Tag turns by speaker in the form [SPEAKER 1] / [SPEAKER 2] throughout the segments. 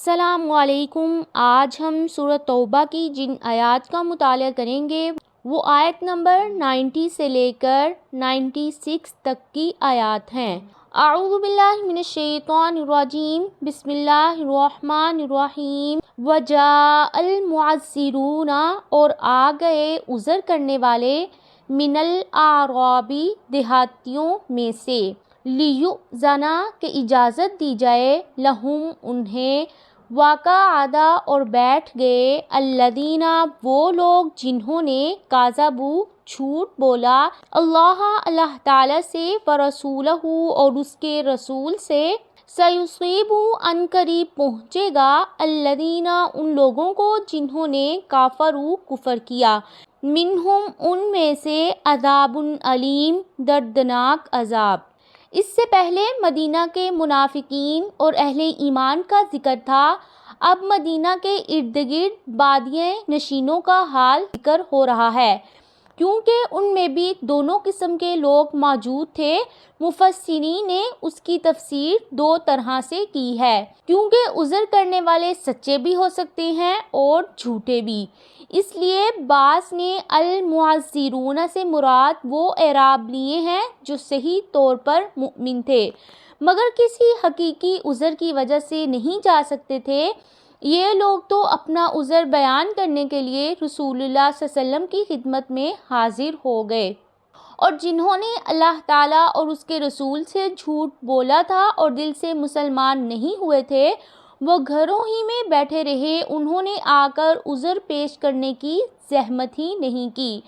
[SPEAKER 1] السلام علیکم۔ آج ہم سورۃ توبہ کی جن آیات کا مطالعہ کریں گے وہ آیت نمبر 90 سے لے کر 96 تک کی آیات ہیں۔ اعوذ باللہ من الشیطان الرجیم، بسم اللہ الرحمن الرحیم۔ وجاء المعذرون، اور آ گئے عذر کرنے والے، من الاعراب، دیہاتیوں میں سے، لیؤذن، کہ اجازت دی جائے، لہم انہیں، وقعد، اور بیٹھ گئے، الذین، وہ لوگ جنہوں نے، کذبوا، جھوٹ بولا، اللہ تعالیٰ سے، ورسولہ، اور اس کے رسول سے، سیصیب، ان قریب پہنچے گا، الذین، ان لوگوں کو جنہوں نے، کفروا، کفر کیا، منہم، ان میں سے، عذاب علیم، دردناک عذاب۔ اس سے پہلے مدینہ کے منافقین اور اہل ایمان کا ذکر تھا، اب مدینہ کے ارد گرد بادیہ نشینوں کا حال ذکر ہو رہا ہے، کیونکہ ان میں بھی دونوں قسم کے لوگ موجود تھے۔ مفسرین نے اس کی تفسیر دو طرح سے کی ہے، کیونکہ عذر کرنے والے سچے بھی ہو سکتے ہیں اور جھوٹے بھی، اس لیے بعض نے المعذرون سے مراد وہ اعراب لیے ہیں جو صحیح طور پر مومن تھے مگر کسی حقیقی عذر کی وجہ سے نہیں جا سکتے تھے۔ یہ لوگ تو اپنا عذر بیان کرنے کے لیے رسول اللہ صلی اللہ علیہ وسلم کی خدمت میں حاضر ہو گئے، اور جنہوں نے اللہ تعالیٰ اور اس کے رسول سے جھوٹ بولا تھا اور دل سے مسلمان نہیں ہوئے تھے، وہ گھروں ہی میں بیٹھے رہے، انہوں نے آ کر عذر پیش کرنے کی زحمت ہی نہیں کی،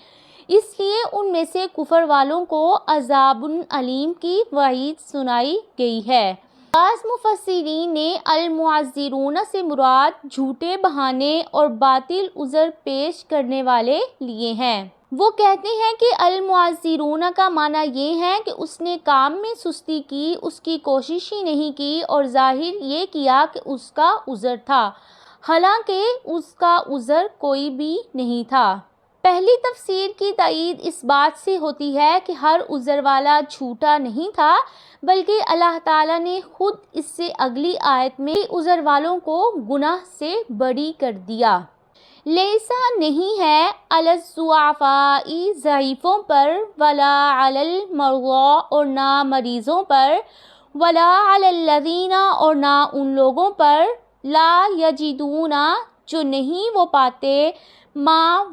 [SPEAKER 1] اس لیے ان میں سے کفر والوں کو عذاب علیم کی وعید سنائی گئی ہے۔ بعض مفسرین نے المعذرون سے مراد جھوٹے بہانے اور باطل عذر پیش کرنے والے لیے ہیں۔ وہ کہتے ہیں کہ المعذرون کا معنی یہ ہے کہ اس نے کام میں سستی کی، اس کی کوشش ہی نہیں کی اور ظاہر یہ کیا کہ اس کا عذر تھا، حالانکہ اس کا عذر کوئی بھی نہیں تھا۔ پہلی تفسیر کی تائید اس بات سے ہوتی ہے کہ ہر عذر والا جھوٹا نہیں تھا، بلکہ اللہ تعالیٰ نے خود اس سے اگلی آیت میں عذر والوں کو گناہ سے بری کر دیا۔ لیسا، نہیں ہے، علی الضعفاء، ضعیفوں پر، ولا علی المرضی، اور نہ مریضوں پر، ولا علی الذین، اور نہ ان لوگوں پر، لا یجدون، جو نہیں وہ پاتے،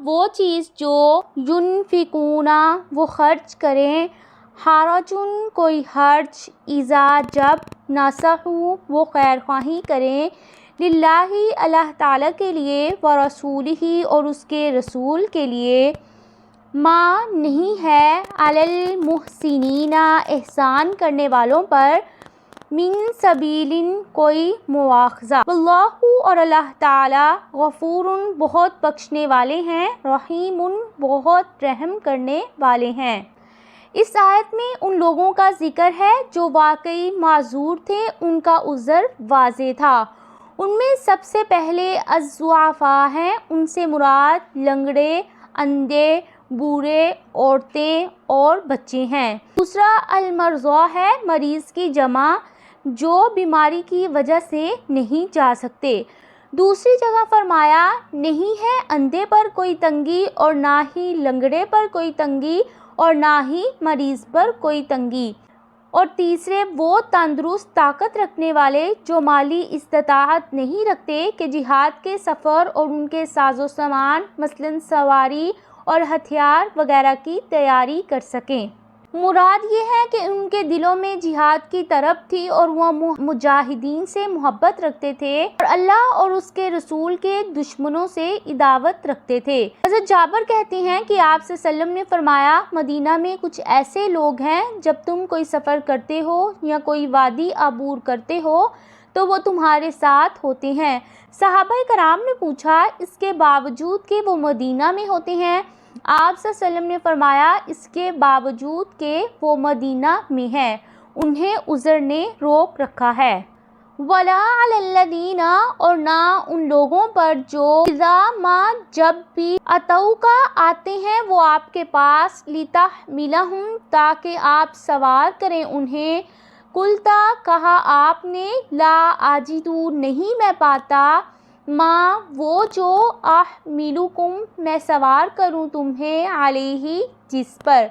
[SPEAKER 1] وہ چیز جو، ینفقون، وہ خرچ کریں، حرج، کوئی حرج، اذا، جب، نصحوا، وہ خیر خواہی کریں، للہ، اللہ تعالیٰ کے لیے، ورسولہ، اور اس کے رسول کے لیے، نہیں ہے، علی المحسنین، احسان کرنے والوں پر، من سبیل، کوئی مواخذہ، واللہ، اور اللہ تعالیٰ، غفور، بہت بخشنے والے ہیں، رحیم، بہت رحم کرنے والے ہیں۔ اس آیت میں ان لوگوں کا ذکر ہے جو واقعی معذور تھے، ان کا عذر واضح تھا۔ ان میں سب سے پہلے الضعفاء ہیں، ان سے مراد لنگڑے، اندھے، بوڑھے، عورتیں اور بچے ہیں۔ دوسرا المرضی ہے، مریض کی جمع، جو بیماری کی وجہ سے نہیں جا سکتے۔ دوسری جگہ فرمایا، نہیں ہے اندھے پر کوئی تنگی اور نہ ہی لنگڑے پر کوئی تنگی اور نہ ہی مریض پر کوئی تنگی، اور تیسرے وہ تندرست طاقت رکھنے والے جو مالی استطاعت نہیں رکھتے کہ جہاد کے سفر اور ان کے ساز و سامان مثلاً سواری اور ہتھیار وغیرہ کی تیاری کر سکیں۔ مراد یہ ہے کہ ان کے دلوں میں جہاد کی طرف تھی اور وہ مجاہدین سے محبت رکھتے تھے اور اللہ اور اس کے رسول کے دشمنوں سے عداوت رکھتے تھے۔ حضرت جابر کہتے ہیں کہ آپ صلی اللہ علیہ وسلم نے فرمایا، مدینہ میں کچھ ایسے لوگ ہیں جب تم کوئی سفر کرتے ہو یا کوئی وادی عبور کرتے ہو تو وہ تمہارے ساتھ ہوتے ہیں۔ صحابہ کرام نے پوچھا، اس کے باوجود کہ وہ مدینہ میں ہوتے ہیں؟ آپ صلی اللہ علیہ وسلم نے فرمایا، اس کے باوجود کہ وہ مدینہ میں ہیں، انہیں عذر نے روک رکھا ہے۔ ولا علی الذین، اور نہ ان لوگوں پر جو، اذا، جب بھی، اتوک، آتے ہیں وہ آپ کے پاس، لتحملہم، تاکہ آپ سوار کریں انہیں، قلتا کہا آپ نے، لا آجدو نہیں میں پاتا، ماں وہ جو، احملکم میں سوار کروں تمہیں، علیہ جس پر،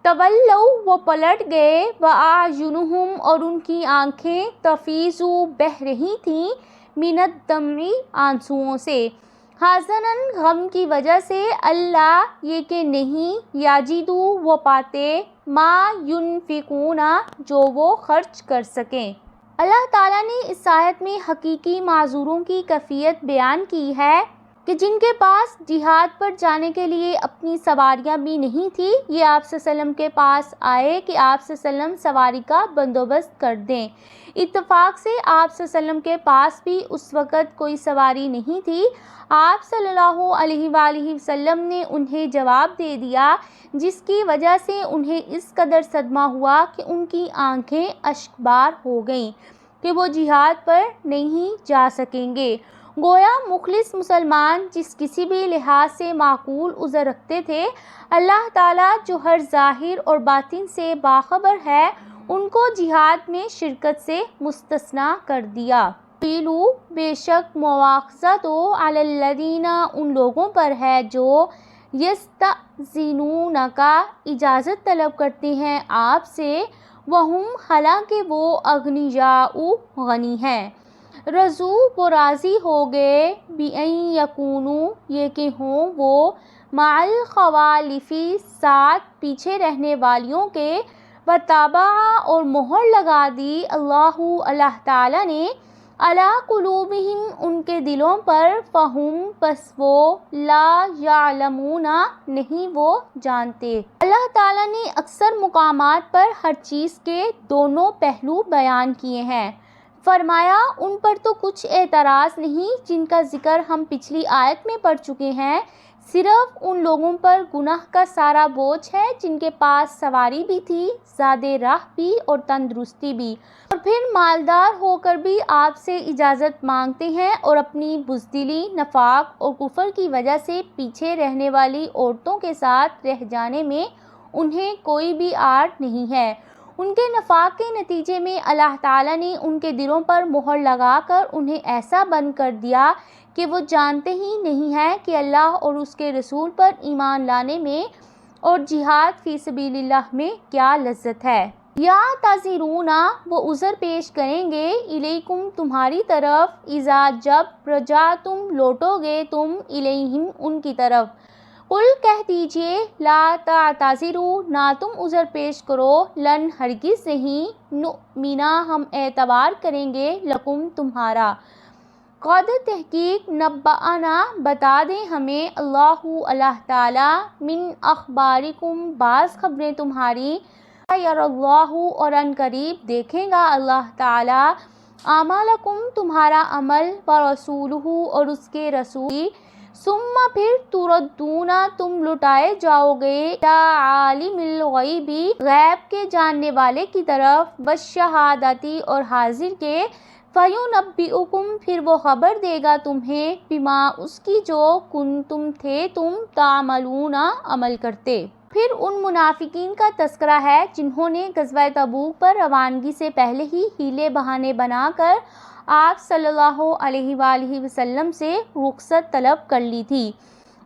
[SPEAKER 1] تولوا وہ پلٹ گئے، واعینہم اور ان کی آنکھیں، تفیض بہہ رہی تھیں، من الدمع آنسوؤں سے، حزناً غم کی وجہ سے، اللہ یہ کہ نہیں، یجدو وہ پاتے، ما ینفقون جو وہ خرچ کر سکیں۔ اللہ تعالیٰ نے اس آیت میں حقیقی معذوروں کی کیفیت بیان کی ہے کہ جن کے پاس جہاد پر جانے کے لیے اپنی سواریاں بھی نہیں تھی، یہ آپ صلی اللہ علیہ وسلم کے پاس آئے کہ آپ صلی اللہ علیہ وسلم سواری کا بندوبست کر دیں۔ اتفاق سے آپ صلی اللہ علیہ وسلم کے پاس بھی اس وقت کوئی سواری نہیں تھی۔ آپ صلی اللہ علیہ وآلہ وسلم نے انہیں جواب دے دیا، جس کی وجہ سے انہیں اس قدر صدمہ ہوا کہ ان کی آنکھیں اشکبار ہو گئیں کہ وہ جہاد پر نہیں جا سکیں گے۔ گویا مخلص مسلمان جس کسی بھی لحاظ سے معقول عذر رکھتے تھے، اللہ تعالیٰ جو ہر ظاہر اور باطن سے باخبر ہے، ان کو جہاد میں شرکت سے مستثنیٰ کر دیا۔ قیلو بے شک مواخذہ تو علی الذین ان لوگوں پر ہے جو یستأذنونک اجازت طلب کرتے ہیں آپ سے، وہم حالانکہ وہ اغنیاء غنی ہیں، رضو وہ راضی ہو گئے، بِأَن یکونوا یہ کہ ہوں وہ، مع الخوالف ساتھ پیچھے رہنے والیوں کے، وطبع اور مہر لگا دی اللہ تعالیٰ نے، علی قلوبہم ان کے دلوں پر، فہم پس وہ، لا یعلمون نہیں وہ جانتے۔ اللہ تعالیٰ نے اکثر مقامات پر ہر چیز کے دونوں پہلو بیان کیے ہیں۔ فرمایا ان پر تو کچھ اعتراض نہیں جن کا ذکر ہم پچھلی آیت میں پڑھ چکے ہیں، صرف ان لوگوں پر گناہ کا سارا بوجھ ہے جن کے پاس سواری بھی تھی، زادِ راہ بھی اور تندرستی بھی، اور پھر مالدار ہو کر بھی آپ سے اجازت مانگتے ہیں، اور اپنی بزدلی، نفاق اور کفر کی وجہ سے پیچھے رہنے والی عورتوں کے ساتھ رہ جانے میں انہیں کوئی بھی آڑ نہیں ہے۔ ان کے نفاق کے نتیجے میں اللہ تعالیٰ نے ان کے دلوں پر مہر لگا کر انہیں ایسا بند کر دیا کہ وہ جانتے ہی نہیں ہیں کہ اللہ اور اس کے رسول پر ایمان لانے میں اور جہاد فی سبیل اللہ میں کیا لذت ہے۔ یا تعذرون وہ عذر پیش کریں گے، الیکم تمہاری طرف، اذا جب رجعتم لوٹو گے تم، الیہم ان کی طرف، قل کہہ دیجئے، لا تعتذروا نہ تم عذر پیش کرو، لن ہرگز نہیں، نؤمنا ہم اعتبار کریں گے، لکم تمہارا، قد تحقیق، نبأنا بتا دیں ہمیں، اللہ تعالیٰ، من اخبارکم بعض خبریں تمہاری، یری اللہ اور ان قریب دیکھیں گا اللہ تعالیٰ، اعمالکم تمہارا عمل، ورسولہ اور اس کے رسول، ثم پھر تردون تم لٹائے جاؤ گے، الی عالم الغیب غیب کے جاننے والے کی طرف، والشہادۃ اور حاضر کے، فینبئکم پھر وہ خبر دے گا تمہیں، بما اس کی جو کنتم تھے تم، تعملون عمل کرتے۔ پھر ان منافقین کا تذکرہ ہے جنہوں نے غزوہ تبوک پر روانگی سے پہلے ہی حیلے بہانے بنا کر آپ صلی اللہ علیہ وآلہ وسلم سے رخصت طلب کر لی تھی،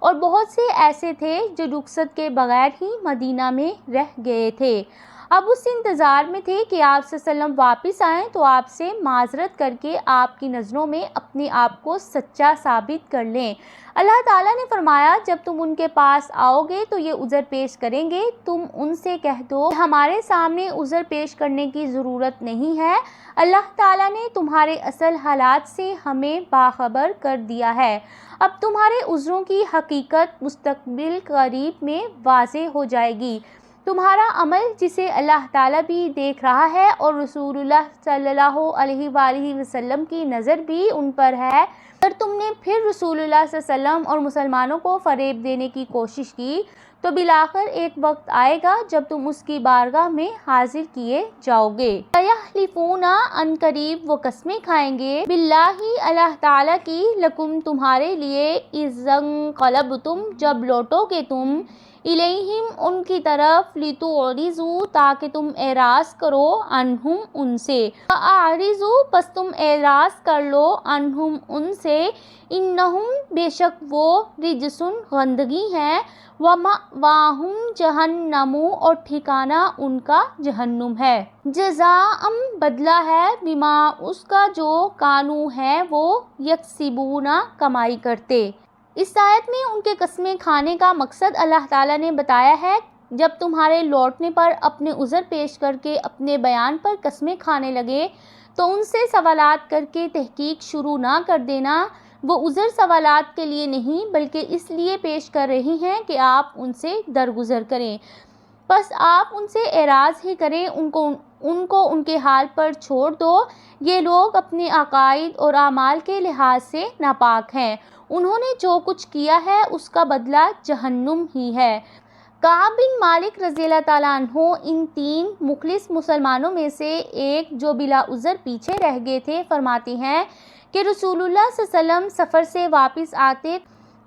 [SPEAKER 1] اور بہت سے ایسے تھے جو رخصت کے بغیر ہی مدینہ میں رہ گئے تھے، اب اس انتظار میں تھے کہ آپ صلی اللہ علیہ وسلم واپس آئیں تو آپ سے معذرت کر کے آپ کی نظروں میں اپنے آپ کو سچا ثابت کر لیں۔ اللہ تعالیٰ نے فرمایا جب تم ان کے پاس آؤ گے تو یہ عذر پیش کریں گے، تم ان سے کہہ دو کہ ہمارے سامنے عذر پیش کرنے کی ضرورت نہیں ہے، اللہ تعالیٰ نے تمہارے اصل حالات سے ہمیں باخبر کر دیا ہے، اب تمہارے عذروں کی حقیقت مستقبل قریب میں واضح ہو جائے گی، تمہارا عمل جسے اللہ تعالیٰ بھی دیکھ رہا ہے اور رسول اللہ صلی اللہ علیہ وآلہ وسلم کی نظر بھی ان پر ہے، اگر تم نے پھر رسول اللہ صلی اللہ علیہ وسلم اور مسلمانوں کو فریب دینے کی کوشش کی تو بالآخر ایک وقت آئے گا جب تم اس کی بارگاہ میں حاضر کیے جاؤ گے۔ سَيَحْلِفُونَ ان قریب وہ قسمیں کھائیں گے، بِاللَّہِ اللہ تعالیٰ کی، لکم تمہارے لیے، اِذَا انقلبتم جب لوٹو گے تم، الیہم ان کی طرف لتعرضوا تاکہ تم اعراض کرو عنہم ان سے فاعرضوا پس تم اعراض کر لو عنہم ان سے انہم بے شک وہ رجسن گندگی ہیں ومأواہم جہنم اور ٹھکانہ ان کا جہنم ہے جزاء بدلہ ہے بما اس کا جو کانو ہے وہ یکسبون کمائی کرتے۔ اس آیت میں ان کے قسمیں کھانے کا مقصد اللہ تعالیٰ نے بتایا ہے۔ جب تمہارے لوٹنے پر اپنے عذر پیش کر کے اپنے بیان پر قسمیں کھانے لگے تو ان سے سوالات کر کے تحقیق شروع نہ کر دینا۔ وہ عذر سوالات کے لیے نہیں بلکہ اس لیے پیش کر رہی ہیں کہ آپ ان سے درگزر کریں، بس آپ ان سے اعراض ہی کریں، ان کو ان کے حال پر چھوڑ دو۔ یہ لوگ اپنے عقائد اور اعمال کے لحاظ سے ناپاک ہیں، انہوں نے جو کچھ کیا ہے اس کا بدلہ جہنم ہی ہے۔ کعب بن مالک رضی اللہ تعالیٰ عنہ ان 3 مخلص مسلمانوں میں سے ایک جو بلا عذر پیچھے رہ گئے تھے فرماتے ہیں کہ رسول اللہ صلی اللہ علیہ وسلم سفر سے واپس آتے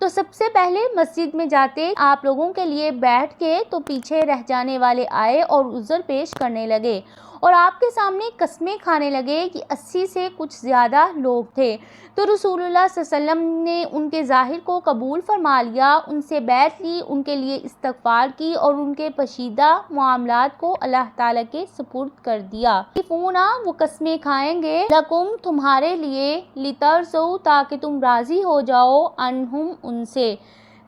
[SPEAKER 1] تو سب سے پہلے مسجد میں جاتے، آپ لوگوں کے لیے بیٹھ کے تو پیچھے رہ جانے والے آئے اور عذر پیش کرنے لگے اور آپ کے سامنے قسمیں کھانے لگے کہ 80 سے کچھ زیادہ لوگ تھے، تو رسول اللہ صلی اللہ علیہ وسلم نے ان کے ظاہر کو قبول فرما لیا، ان سے بیعت لی، ان کے لیے استغفار کی اور ان کے پشیدہ معاملات کو اللہ تعالیٰ کے سپرد کر دیا۔ وہ قسمیں کھائیں گے لکم تمہارے لیے لترضوا تاکہ تم راضی ہو جاؤ عنہم ان سے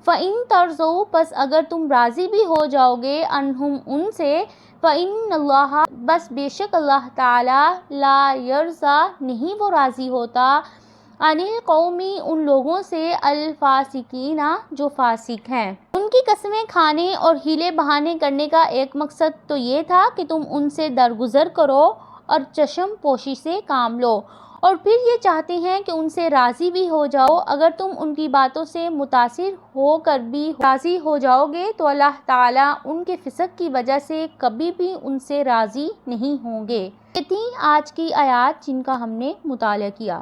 [SPEAKER 1] فَإِن تَرْضَوْا پس اگر تم راضی بھی ہو جاؤ گے عنہم ان سے فَإِنَّ اللَّهَ بس بے شک اللہ تعالیٰ لا یرضا نہیں وہ راضی ہوتا عن القومی ان لوگوں سے الفاسقین جو فاسق ہیں۔ ان کی قسمیں کھانے اور ہیلے بہانے کرنے کا ایک مقصد تو یہ تھا کہ تم ان سے درگزر کرو اور چشم پوشی سے کام لو، اور پھر یہ چاہتے ہیں کہ ان سے راضی بھی ہو جاؤ۔ اگر تم ان کی باتوں سے متاثر ہو کر بھی راضی ہو جاؤ گے تو اللہ تعالیٰ ان کے فسق کی وجہ سے کبھی بھی ان سے راضی نہیں ہوں گے۔ یہ تھیں آج کی آیات جن کا ہم نے مطالعہ کیا۔